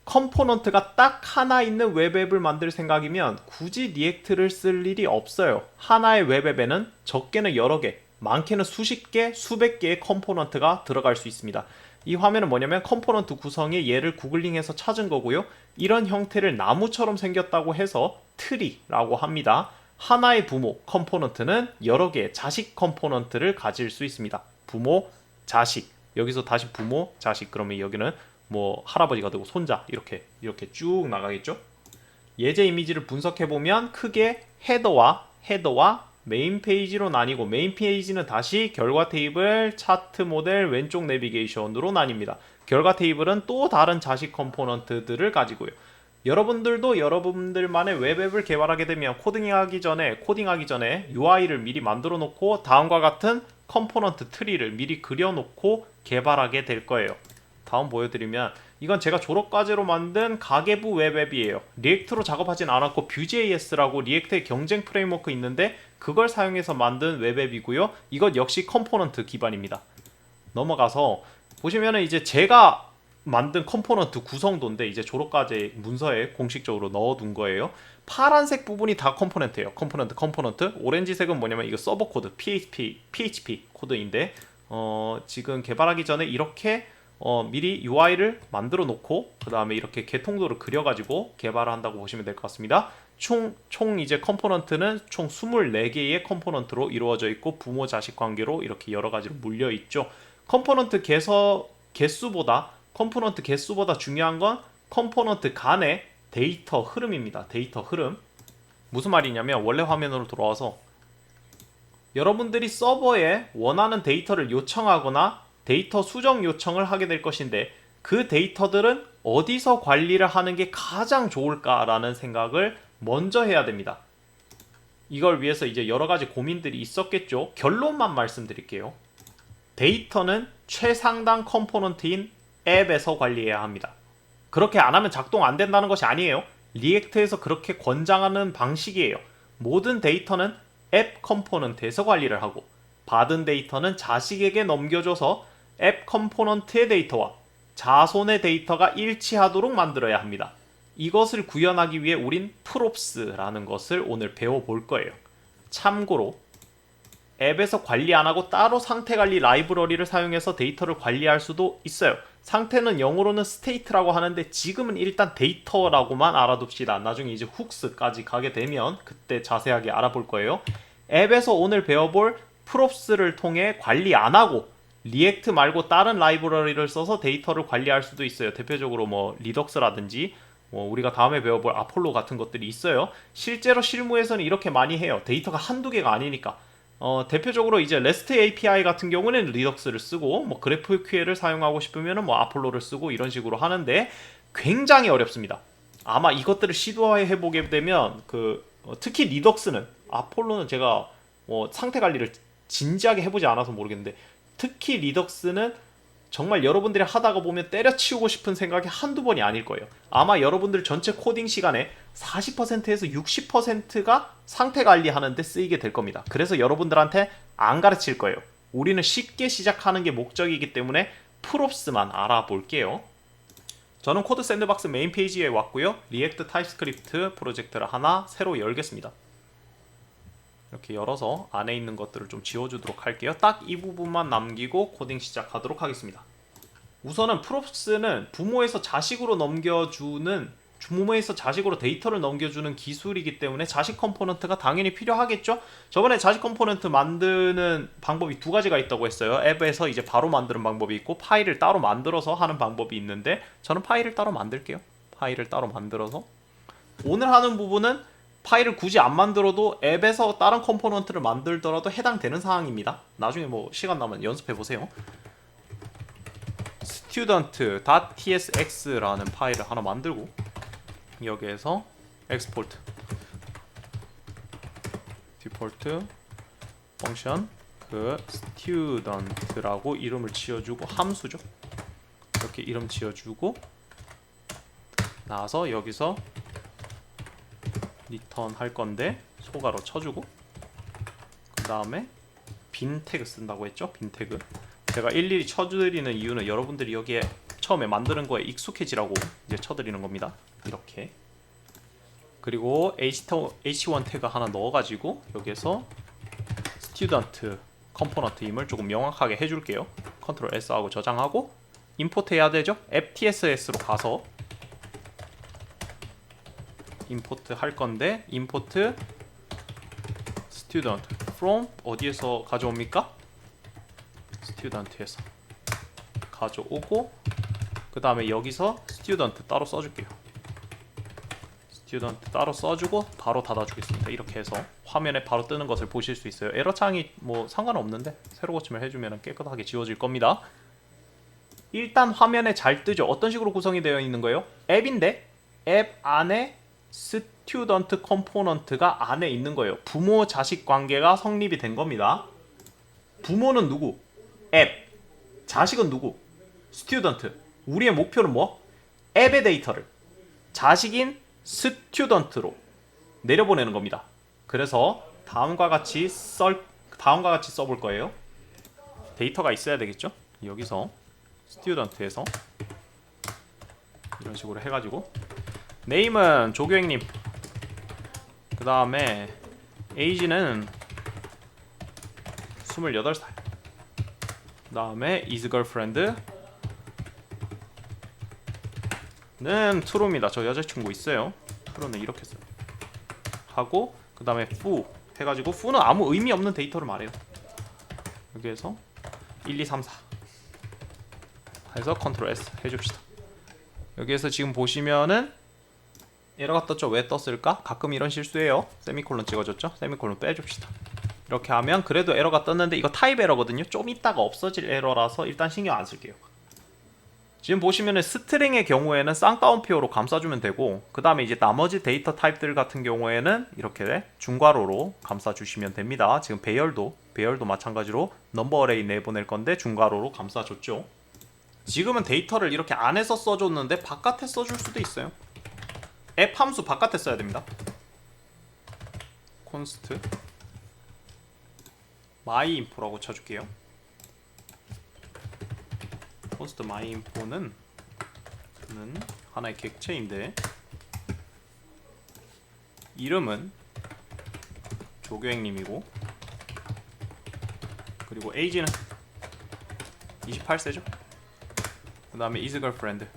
컴포넌트가 딱 하나 있는 웹앱을 만들 생각이면 굳이 리액트를 쓸 일이 없어요. 하나의 웹앱에는 적게는 여러 개, 많게는 수십 개, 수백 개의 컴포넌트가 들어갈 수 있습니다. 이 화면은 뭐냐면 컴포넌트 구성의 예를 구글링해서 찾은 거고요. 이런 형태를 나무처럼 생겼다고 해서 트리라고 합니다. 하나의 부모 컴포넌트는 여러 개의 자식 컴포넌트를 가질 수 있습니다. 부모, 자식. 여기서 다시 부모, 자식. 그러면 여기는 뭐 할아버지가 되고 손자 이렇게 쭉 나가겠죠. 예제 이미지를 분석해 보면 크게 헤더와 메인 페이지로 나뉘고, 메인 페이지는 다시 결과 테이블, 차트 모델, 왼쪽 내비게이션으로 나뉩니다. 결과 테이블은 또 다른 자식 컴포넌트들을 가지고요. 여러분들도 여러분들만의 웹앱을 개발하게 되면 코딩하기 전에 UI를 미리 만들어 놓고 다음과 같은 컴포넌트 트리를 미리 그려 놓고 개발하게 될 거예요. 다음 보여드리면, 이건 제가 졸업과제로 만든 가계부 웹앱이에요. 리액트로 작업하진 않았고 Vue.js라고 리액트의 경쟁 프레임워크 있는데 그걸 사용해서 만든 웹앱이고요. 이것 역시 컴포넌트 기반입니다. 넘어가서 보시면은 이제 제가 만든 컴포넌트 구성도인데 이제 졸업과제 문서에 공식적으로 넣어둔 거예요. 파란색 부분이 다 컴포넌트예요. 컴포넌트. 오렌지색은 뭐냐면 이거 서버 코드 PHP 코드인데 지금 개발하기 전에 이렇게 미리 UI를 만들어 놓고 그 다음에 이렇게 개통도를 그려가지고 개발을 한다고 보시면 될 것 같습니다. 총 이제 컴포넌트는 총 24개의 컴포넌트로 이루어져 있고 부모 자식 관계로 이렇게 여러 가지로 물려 있죠. 컴포넌트 개수보다 중요한 건 컴포넌트 간의 데이터 흐름입니다. 데이터 흐름. 무슨 말이냐면, 원래 화면으로 돌아와서 여러분들이 서버에 원하는 데이터를 요청하거나 데이터 수정 요청을 하게 될 것인데, 그 데이터들은 어디서 관리를 하는 게 가장 좋을까라는 생각을 먼저 해야 됩니다. 이걸 위해서 이제 여러 가지 고민들이 있었겠죠. 결론만 말씀드릴게요. 데이터는 최상단 컴포넌트인 앱에서 관리해야 합니다. 그렇게 안 하면 작동 안 된다는 것이 아니에요. 리액트에서 그렇게 권장하는 방식이에요. 모든 데이터는 앱 컴포넌트에서 관리를 하고, 받은 데이터는 자식에게 넘겨줘서 앱 컴포넌트의 데이터와 자손의 데이터가 일치하도록 만들어야 합니다. 이것을 구현하기 위해 우린 프롭스라는 것을 오늘 배워볼 거예요. 참고로 앱에서 관리 안하고 따로 상태 관리 라이브러리를 사용해서 데이터를 관리할 수도 있어요. 상태는 영어로는 state라고 하는데 지금은 일단 데이터라고만 알아둡시다. 나중에 이제 훅스까지 가게 되면 그때 자세하게 알아볼 거예요. 앱에서 오늘 배워볼 프롭스를 통해 관리 안하고 리액트 말고 다른 라이브러리를 써서 데이터를 관리할 수도 있어요. 대표적으로 뭐 리덕스라든지 우리가 다음에 배워볼 아폴로 같은 것들이 있어요. 실제로 실무에서는 이렇게 많이 해요. 데이터가 한두 개가 아니니까. 대표적으로 이제 REST API 같은 경우는 리덕스를 쓰고, 뭐 GraphQL을 사용하고 싶으면 뭐 아폴로를 쓰고 이런 식으로 하는데 굉장히 어렵습니다. 아마 이것들을 시도해 보게 되면 특히 리덕스는, 아폴로는 제가 상태 관리를 진지하게 해보지 않아서 모르겠는데, 특히 리덕스는 정말 여러분들이 하다가 보면 때려치우고 싶은 생각이 한두 번이 아닐 거예요. 아마 여러분들 전체 코딩 시간에 40%에서 60%가 상태 관리하는데 쓰이게 될 겁니다. 그래서 여러분들한테 안 가르칠 거예요. 우리는 쉽게 시작하는 게 목적이기 때문에 프롭스만 알아볼게요. 저는 코드 샌드박스 메인 페이지에 왔고요. 리액트 타입스크립트 프로젝트를 하나 새로 열겠습니다. 이렇게 열어서 안에 있는 것들을 좀 지워주도록 할게요. 딱 이 부분만 남기고 코딩 시작하도록 하겠습니다. 우선은 프롭스는 부모에서 자식으로 데이터를 넘겨주는 기술이기 때문에 자식 컴포넌트가 당연히 필요하겠죠. 저번에 자식 컴포넌트 만드는 방법이 두 가지가 있다고 했어요. 앱에서 이제 바로 만드는 방법이 있고, 파일을 따로 만들어서 하는 방법이 있는데 저는 파일을 따로 만들게요. 파일을 따로 만들어서 오늘 하는 부분은 파일을 굳이 안 만들어도 앱에서 다른 컴포넌트를 만들더라도 해당되는 사항입니다. 나중에 뭐 시간 나면 연습해보세요. student.tsx라는 파일을 하나 만들고, 여기에서 export 디폴트 펑션 student라고 이름을 지어주고, 함수죠. 이렇게 이름 지어주고 나와서 여기서 리턴 할 건데 소가로 쳐주고, 그 다음에 빈 태그 쓴다고 했죠. 빈 태그 제가 일일이 쳐드리는 이유는 여러분들이 여기에 처음에 만드는 거에 익숙해지라고 이제 쳐드리는 겁니다. 이렇게. 그리고 h1 태그 하나 넣어가지고 여기에서 스튜던트 컴포넌트임을 조금 명확하게 해줄게요. 컨트롤 S 하고 저장하고 임포트 해야 되죠. FTSS로 가서 임포트 할 건데 임포트 student from 어디에서 가져옵니까? student에서 가져오고 그 다음에 여기서 student 따로 써줄게요. student 따로 써주고 바로 닫아주겠습니다. 이렇게 해서 화면에 바로 뜨는 것을 보실 수 있어요. 에러창이 뭐 상관없는데 새로 고침을 해주면 깨끗하게 지워질 겁니다. 일단 화면에 잘 뜨죠. 어떤 식으로 구성이 되어 있는 거예요? 앱인데 앱 안에 스튜던트 컴포넌트가 안에 있는 거예요. 부모 자식 관계가 성립이 된 겁니다. 부모는 누구? 앱. 자식은 누구? 스튜던트. 우리의 목표는 뭐? 앱의 데이터를 자식인 스튜던트로 내려보내는 겁니다. 그래서 다음과 같이 써볼 거예요. 데이터가 있어야 되겠죠? 여기서 스튜던트에서 이런 식으로 해가지고 네임은 조교행님, 그 다음에 에이지는 28살, 그 다음에 is girlfriend는 true입니다. 저 여자친구 있어요. true는 이렇게 써요. 하고 그 다음에 foo 해가지고 foo는 아무 의미 없는 데이터를 말해요. 여기에서 1, 2, 3, 4 해서 컨트롤 S 해줍시다. 여기에서 지금 보시면은 에러가 떴죠. 왜 떴을까? 가끔 이런 실수해요. 세미콜론 찍어줬죠. 세미콜론 빼줍시다. 이렇게 하면 그래도 에러가 떴는데 이거 타입 에러거든요. 좀 있다가 없어질 에러라서 일단 신경 안 쓸게요. 지금 보시면은 스트링의 경우에는 쌍따옴표로 감싸주면 되고 그 다음에 이제 나머지 데이터 타입들 같은 경우에는 이렇게 중괄호로 감싸주시면 됩니다. 지금 배열도 마찬가지로 넘버 어레이 내보낼 건데 중괄호로 감싸줬죠. 지금은 데이터를 이렇게 안에서 써줬는데 바깥에 써줄 수도 있어요. 앱 함수 바깥에 써야 됩니다. const myinfo라고 쳐줄게요. const myinfo는 하나의 객체인데 이름은 조교행님이고 그리고 age는 28세죠. 그 다음에 is girlfriend는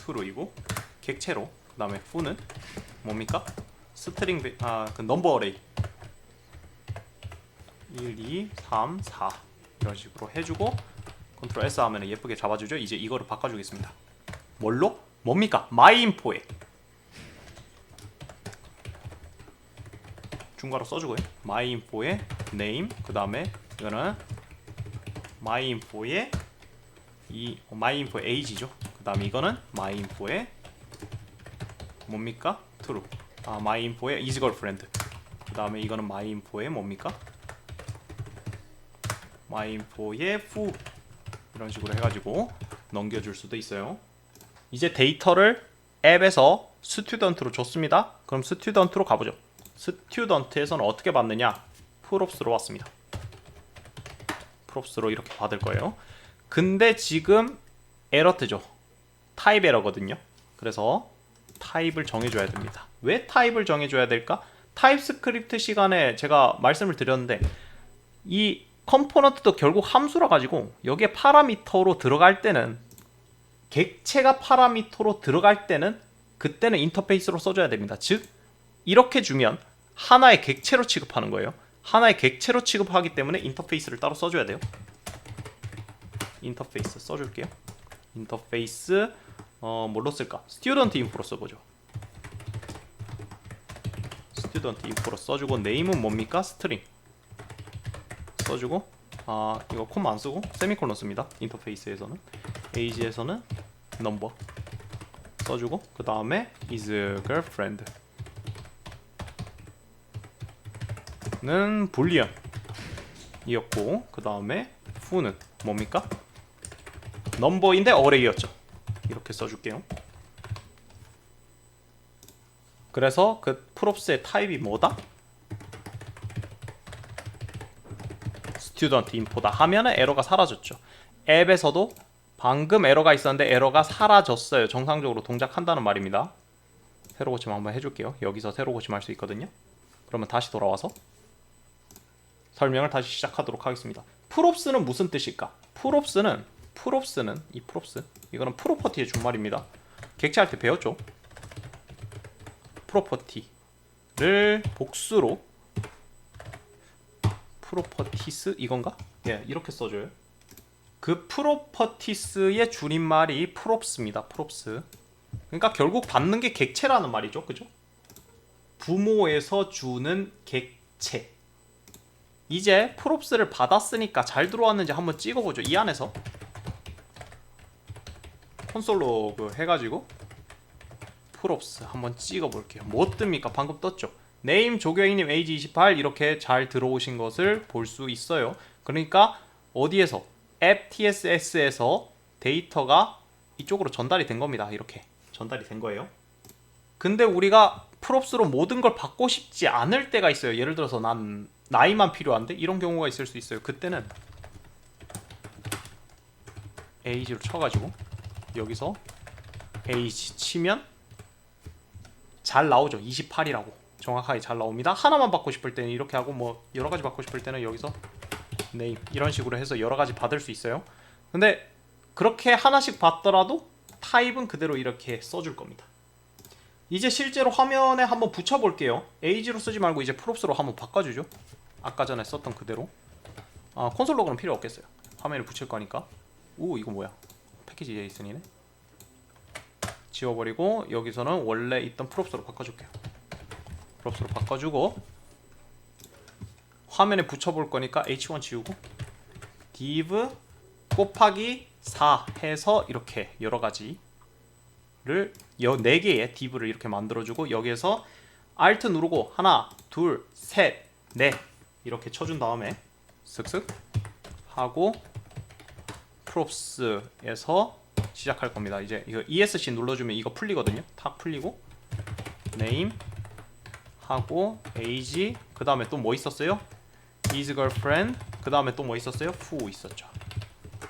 true이고 객체로 그 다음에 foo는 뭡니까? 스트링 그 넘버 어레이 1, 2, 3, 4 이런 식으로 해주고 컨트롤 S 하면 예쁘게 잡아주죠. 이제 이거를 바꿔주겠습니다. 뭘로? 뭡니까? myinfo에 중괄호 써주고요. myinfo에 name 그 다음에 이거는 myinfo에 myinfo age죠. 그 다음에 이거는 myinfo에 뭡니까? true. myinfo에 is girlfriend. 그 다음에 이거는 myinfo에 뭡니까? myinfo에 foo. 이런 식으로 해가지고 넘겨줄 수도 있어요. 이제 데이터를 앱에서 스튜던트로 줬습니다. 그럼 스튜던트로 가보죠. 스튜던트에서는 어떻게 받느냐? props로 왔습니다. props로 이렇게 받을 거예요. 근데 지금 에러 뜨죠. 타입 에러거든요. 그래서 타입을 정해줘야 됩니다. 왜 타입을 정해줘야 될까? 타입스크립트 시간에 제가 말씀을 드렸는데 이 컴포넌트도 결국 함수라 가지고 여기에 파라미터로 들어갈 때는 객체가 파라미터로 들어갈 때는 그때는 인터페이스로 써줘야 됩니다. 즉 이렇게 주면 하나의 객체로 취급하는 거예요. 하나의 객체로 취급하기 때문에 인터페이스를 따로 써줘야 돼요. 인터페이스 써줄게요. 인터페이스 뭘로 쓸까? 스튜던트 인포로 써보죠. 스튜던트 인포로 써주고 네임은 뭡니까? 스트링 써주고 이거 콤마 안 쓰고 세미콜론 씁니다. 인터페이스에서는 age에서는 넘버 써주고 그 다음에 is girlfriend 는 불리언 이었고 그 다음에 foo는 뭡니까? 넘버인데 어레이였죠. 이렇게 써줄게요. 그래서 그 props의 타입이 뭐다? student info다 하면은 에러가 사라졌죠. 앱에서도 방금 에러가 있었는데 에러가 사라졌어요. 정상적으로 동작한다는 말입니다. 새로 고침 한번 해줄게요. 여기서 새로 고침할 수 있거든요. 그러면 다시 돌아와서 설명을 다시 시작하도록 하겠습니다. 프롭스는 무슨 뜻일까? 프롭스는 이 프롭스 이거는 프로퍼티의 준말입니다. 객체할 때 배웠죠? 프로퍼티를 복수로 프로퍼티스 이건가? 예, 이렇게 써줘요. 그 프로퍼티스의 줄임말이 프롭스입니다. 프롭스. 그러니까 결국 받는 게 객체라는 말이죠. 그죠? 부모에서 주는 객체. 이제 프롭스를 받았으니까 잘 들어왔는지 한번 찍어보죠. 이 안에서 콘솔로 해가지고 프롭스 한번 찍어볼게요. 뭐 뜹니까? 방금 떴죠. 네임 조교행님 에이지 28 이렇게 잘 들어오신 것을 볼 수 있어요. 그러니까 어디에서? 앱 TSS에서 데이터가 이쪽으로 전달이 된 겁니다. 이렇게 전달이 된 거예요. 근데 우리가 프롭스로 모든 걸 받고 싶지 않을 때가 있어요. 예를 들어서 난 나이만 필요한데 이런 경우가 있을 수 있어요. 그때는 age로 쳐가지고 여기서 age 치면 잘 나오죠. 28이라고 정확하게 잘 나옵니다. 하나만 받고 싶을 때는 이렇게 하고 뭐 여러가지 받고 싶을 때는 여기서 name 이런 식으로 해서 여러가지 받을 수 있어요. 근데 그렇게 하나씩 받더라도 타입은 그대로 이렇게 써줄 겁니다. 이제 실제로 화면에 한번 붙여볼게요. age로 쓰지 말고 이제 프롭스로 한번 바꿔주죠. 아까 전에 썼던 그대로. 콘솔 로그는 필요 없겠어요. 화면에 붙일 거니까. 오, 이거 뭐야? 패키지 제이슨이네. 지워버리고 여기서는 원래 있던 프롭스로 바꿔줄게요. 프롭스로 바꿔주고 화면에 붙여볼 거니까 h1 지우고 div 곱하기 4 해서 이렇게 여러가지를 4개의 div를 이렇게 만들어주고 여기에서 alt 누르고 하나, 둘, 셋, 넷 이렇게 쳐준 다음에 슥슥 하고 props에서 시작할 겁니다. 이제 이거 ESC 눌러주면 이거 풀리거든요. 탁 풀리고 name 하고 age 그 다음에 또 뭐 있었어요? is girlfriend 그 다음에 또 뭐 있었어요? who 있었죠.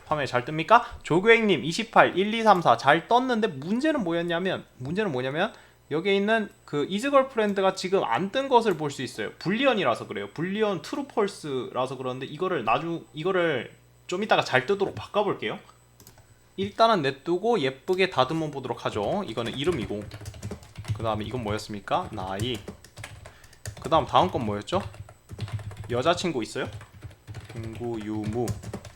화면에 잘 뜹니까? 조교행님 28 1 2 3 4 잘 떴는데 문제는 뭐냐면 여기에 있는 그 is girlfriend가 지금 안 뜬 것을 볼 수 있어요. 불리언이라서 그래요. 불리언 true false라서 그러는데 이거를 좀 이따가 잘 뜨도록 바꿔볼게요. 일단은 냅두고 예쁘게 다듬어 보도록 하죠. 이거는 이름이고 그 다음에 이건 뭐였습니까? 나이 그 다음 건 뭐였죠? 여자친구 있어요? 친구 유무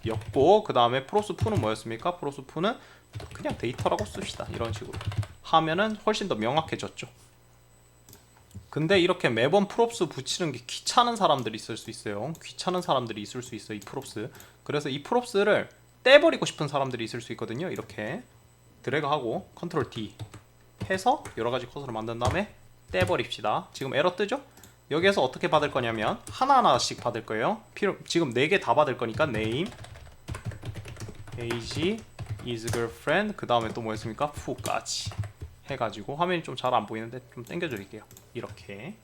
였고 그 다음에 프로스푸는 뭐였습니까? 프로스푸는 그냥 데이터라고 씁시다. 이런 식으로 하면은 훨씬 더 명확해졌죠. 근데 이렇게 매번 프롭스 붙이는 게 귀찮은 사람들이 있을 수 있어요. 귀찮은 사람들이 있을 수 있어요. 이 프롭스. 그래서 이 프롭스를 떼버리고 싶은 사람들이 있을 수 있거든요. 이렇게 드래그하고 컨트롤 D 해서 여러가지 컷으로 만든 다음에 떼버립시다. 지금 에러 뜨죠? 여기에서 어떻게 받을 거냐면 하나하나씩 받을 거예요. 지금 4개 다 받을 거니까 name, age, is girlfriend 그 다음에 또 뭐였습니까? who까지 해가지고 화면이 좀 잘 안 보이는데 좀 당겨드릴게요. 이렇게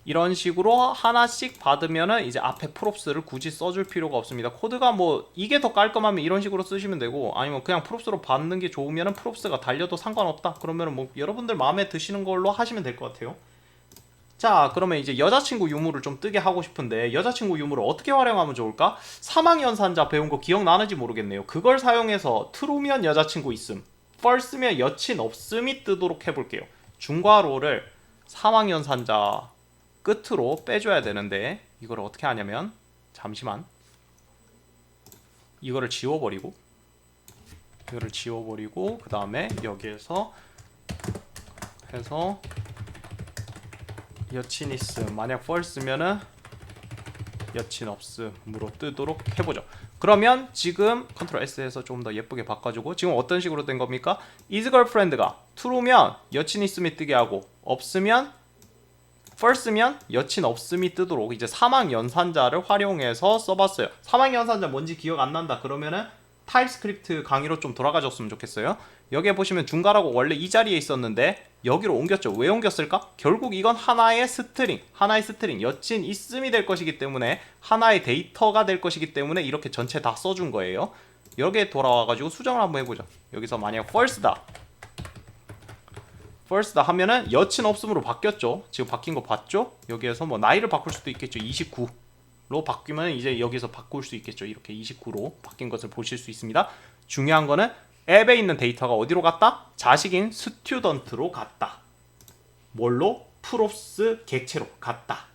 이런 식으로 하나씩 받으면은 이제 앞에 프롭스를 굳이 써줄 필요가 없습니다. 코드가 뭐 이게 더 깔끔하면 이런 식으로 쓰시면 되고 아니면 그냥 프롭스로 받는 게 좋으면은 프롭스가 달려도 상관없다 그러면은 뭐 여러분들 마음에 드시는 걸로 하시면 될 것 같아요. 자, 그러면 이제 여자친구 유무를 좀 뜨게 하고 싶은데 여자친구 유무를 어떻게 활용하면 좋을까? 사망연산자 배운 거 기억나는지 모르겠네요. 그걸 사용해서 true면 여자친구 있음, false면 여친 없음이 뜨도록 해볼게요. 중괄호를 사망연산자 끝으로 빼줘야 되는데 이걸 어떻게 하냐면 잠시만 이거를 지워버리고 그 다음에 여기에서 해서 여친 있음 만약 false면은 여친 없음으로 뜨도록 해보죠. 그러면 지금 컨트롤 S에서 좀 더 예쁘게 바꿔주고 지금 어떤 식으로 된 겁니까? is girlfriend가 true면 여친 있음이 뜨게 하고 없으면 false면 여친 없음이 뜨도록 이제 사망연산자를 활용해서 써봤어요. 사망연산자 뭔지 기억 안 난다 그러면은 타입스크립트 강의로 좀 돌아가줬으면 좋겠어요. 여기에 보시면 중괄호가 원래 이 자리에 있었는데 여기로 옮겼죠. 왜 옮겼을까? 결국 이건 하나의 스트링 여친 있음이 될 것이기 때문에 하나의 데이터가 될 것이기 때문에 이렇게 전체 다 써준 거예요. 여기에 돌아와가지고 수정을 한번 해보자. 여기서 만약 first다 하면은 여친 없음으로 바뀌었죠. 지금 바뀐 거 봤죠? 여기에서 뭐 나이를 바꿀 수도 있겠죠. 29로 바뀌면 이제 여기서 바꿀 수 있겠죠. 이렇게 29로 바뀐 것을 보실 수 있습니다. 중요한 거는 앱에 있는 데이터가 어디로 갔다? 자식인 스튜던트로 갔다. 뭘로? 프롭스 객체로 갔다.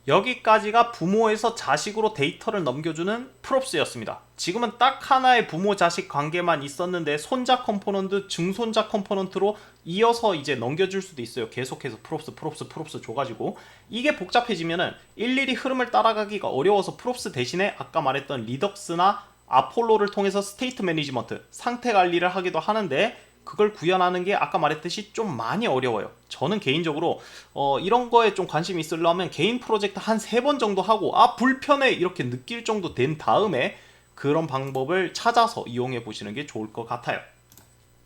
여기까지가 부모에서 자식으로 데이터를 넘겨주는 프롭스였습니다. 지금은 딱 하나의 부모 자식 관계만 있었는데 손자 컴포넌트, 증손자 컴포넌트로 이어서 이제 넘겨줄 수도 있어요. 계속해서 프롭스 줘가지고 이게 복잡해지면은 일일이 흐름을 따라가기가 어려워서 프롭스 대신에 아까 말했던 리덕스나 아폴로를 통해서 스테이트 매니지먼트, 상태 관리를 하기도 하는데 그걸 구현하는 게 아까 말했듯이 좀 많이 어려워요. 저는 개인적으로 이런 거에 좀 관심이 있으려면 개인 프로젝트 한 3번 정도 하고 불편해 이렇게 느낄 정도 된 다음에 그런 방법을 찾아서 이용해 보시는 게 좋을 것 같아요.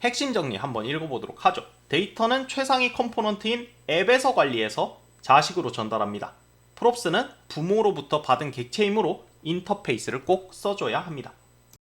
핵심 정리 한번 읽어보도록 하죠. 데이터는 최상위 컴포넌트인 앱에서 관리해서 자식으로 전달합니다. 프롭스는 부모로부터 받은 객체이므로 인터페이스를 꼭 써줘야 합니다.